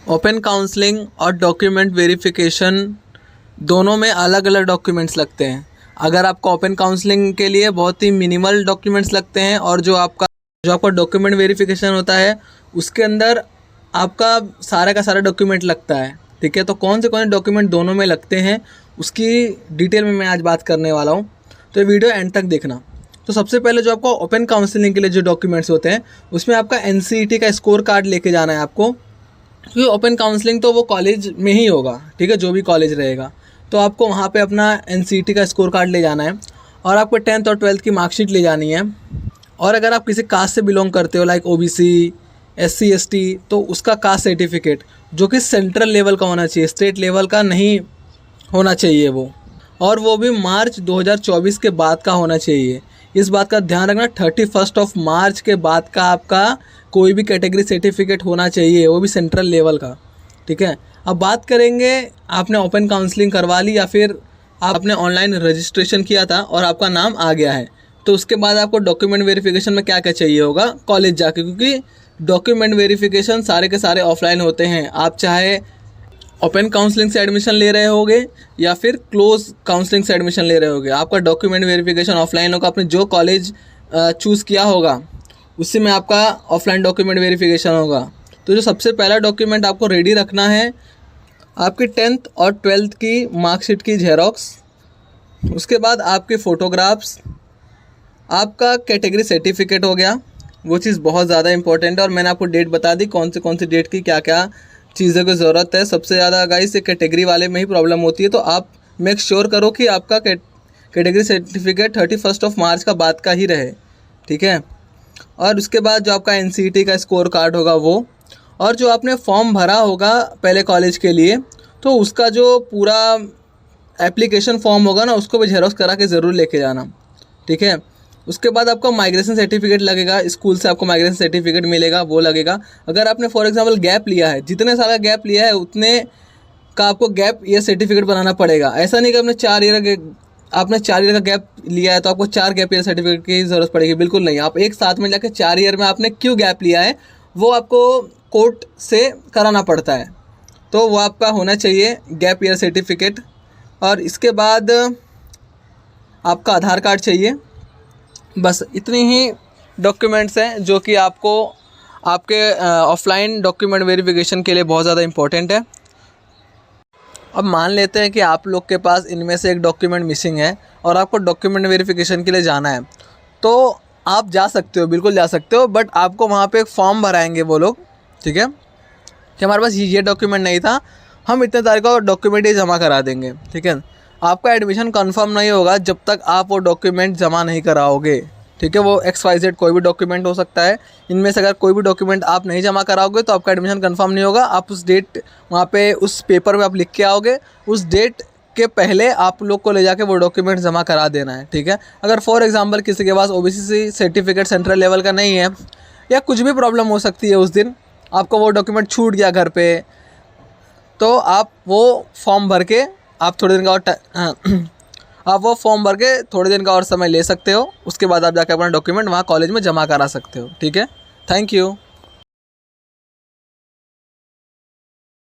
Open counselling और document verification दोनों में अलग अलग डॉक्यूमेंट्स लगते हैं। अगर आपको ओपन काउंसलिंग के लिए बहुत ही मिनिमल डॉक्यूमेंट्स लगते हैं और जो आपका डॉक्यूमेंट वेरिफिकेशन होता है उसके अंदर आपका सारा का सारा डॉक्यूमेंट लगता है। ठीक है, तो कौन से डॉक्यूमेंट दोनों में लगते हैं उसकी डिटेल में मैं आज बात करने वाला हूँ, तो ये वीडियो एंड तक देखना। तो सबसे पहले जो आपको ओपन काउंसलिंग के लिए जो डॉक्यूमेंट्स होते हैं उसमें आपका NCET का स्कोर कार्ड लेके जाना है आपको, क्योंकि ओपन काउंसलिंग तो वो कॉलेज में ही होगा। ठीक है, जो भी कॉलेज रहेगा तो आपको वहाँ पे अपना NCET का स्कोर कार्ड ले जाना है और आपको 10th और 12th की मार्कशीट ले जानी है। और अगर आप किसी कास्ट से बिलोंग करते हो लाइक OBC SC ST तो उसका कास्ट सर्टिफिकेट जो कि सेंट्रल लेवल का होना चाहिए, स्टेट लेवल का नहीं होना चाहिए वो, और वो भी मार्च 2024 के बाद का होना चाहिए। इस बात का ध्यान रखना, 31 मार्च के बाद का आपका कोई भी कैटेगरी सर्टिफिकेट होना चाहिए, वो भी सेंट्रल लेवल का। ठीक है, अब बात करेंगे आपने ओपन काउंसलिंग करवा ली या फिर आपने ऑनलाइन रजिस्ट्रेशन किया था और आपका नाम आ गया है, तो उसके बाद आपको डॉक्यूमेंट वेरिफिकेशन में क्या क्या चाहिए होगा कॉलेज जाके, क्योंकि डॉक्यूमेंट वेरिफिकेशन सारे के सारे ऑफलाइन होते हैं। आप चाहे ओपन काउंसलिंग से एडमिशन ले रहे होगे या फिर क्लोज काउंसलिंग से एडमिशन ले रहे होगे, आपका डॉक्यूमेंट वेरिफिकेशन ऑफलाइन होगा। आपने जो कॉलेज चूज़ किया होगा उसी में आपका ऑफलाइन डॉक्यूमेंट वेरिफिकेशन होगा। तो जो सबसे पहला डॉक्यूमेंट आपको रेडी रखना है आपकी 10th और 12th की मार्कशीट की जेरोक्स, उसके बाद आपके फ़ोटोग्राफ्स, आपका कैटेगरी सर्टिफिकेट हो गया, वो चीज़ बहुत ज़्यादा इंपॉर्टेंट है। और मैंने आपको डेट बता दी कौन सी डेट की क्या क्या चीज़ों की ज़रूरत है। सबसे ज़्यादा गाइस कैटेगरी वाले में ही प्रॉब्लम होती है, तो आप मेक श्योर करो कि आपका कैटेगरी सर्टिफिकेट 31 मार्च का बाद का ही रहे। ठीक है, और उसके बाद जो आपका NCET का स्कोर कार्ड होगा वो, और जो आपने फॉर्म भरा होगा पहले कॉलेज के लिए तो उसका जो पूरा एप्लीकेशन फॉर्म होगा ना उसको भी जेरोक्स करा के ज़रूर लेके जाना। ठीक है, उसके बाद आपको माइग्रेशन सर्टिफिकेट लगेगा, स्कूल से आपको माइग्रेशन सर्टिफिकेट मिलेगा, वो लगेगा। अगर आपने फॉर एग्जांपल गैप लिया है, जितने साल का गैप लिया है उतने का आपको गैप ईयर सर्टिफिकेट बनाना पड़ेगा। ऐसा नहीं कि आपने 4 ईयर का गैप लिया है तो आपको 4 गैप ईयर सर्टिफिकेट की ज़रूरत पड़ेगी, बिल्कुल नहीं। आप एक साथ में जाकर 4 ईयर में आपने क्यों गैप लिया है वो आपको कोर्ट से कराना पड़ता है, तो वो आपका होना चाहिए गैप ईयर सर्टिफिकेट। और इसके बाद आपका आधार कार्ड चाहिए। बस इतनी ही डॉक्यूमेंट्स हैं जो कि आपको आपके ऑफलाइन डॉक्यूमेंट वेरिफिकेशन के लिए बहुत ज़्यादा इम्पोर्टेंट है। अब मान लेते हैं कि आप लोग के पास इनमें से एक डॉक्यूमेंट मिसिंग है और आपको डॉक्यूमेंट वेरिफिकेशन के लिए जाना है, तो आप जा सकते हो, बिल्कुल जा सकते हो, बट आपको वहाँ पे एक फॉर्म भराएंगे वो लोग। ठीक है, कि हमारे पास ये डॉक्यूमेंट नहीं था, हम इतने तारीख को डॉक्यूमेंट ये जमा करा देंगे। ठीक है, आपका एडमिशन कंफर्म नहीं होगा जब तक आप वो डॉक्यूमेंट जमा नहीं कराओगे। ठीक है, वो XYZ कोई भी डॉक्यूमेंट हो सकता है, इनमें से अगर कोई भी डॉक्यूमेंट आप नहीं जमा कराओगे तो आपका एडमिशन कंफर्म नहीं होगा। आप उस डेट वहाँ पे उस पेपर में आप लिख के आओगे, उस डेट के पहले आप लोग को ले जाके वो डॉक्यूमेंट जमा करा देना है। ठीक है, अगर फॉर एग्जांपल किसी के पास OBC सर्टिफिकेट सेंट्रल लेवल का नहीं है या कुछ भी प्रॉब्लम हो सकती है, उस दिन आपको वो डॉक्यूमेंट छूट गया घर पे, तो आप वो फॉर्म भर के आप थोड़े दिन का और आप वो फॉर्म भर के थोड़े दिन का और समय ले सकते हो। उसके बाद आप जाकर अपना डॉक्यूमेंट वहाँ कॉलेज में जमा करा सकते हो। ठीक है, थैंक यू।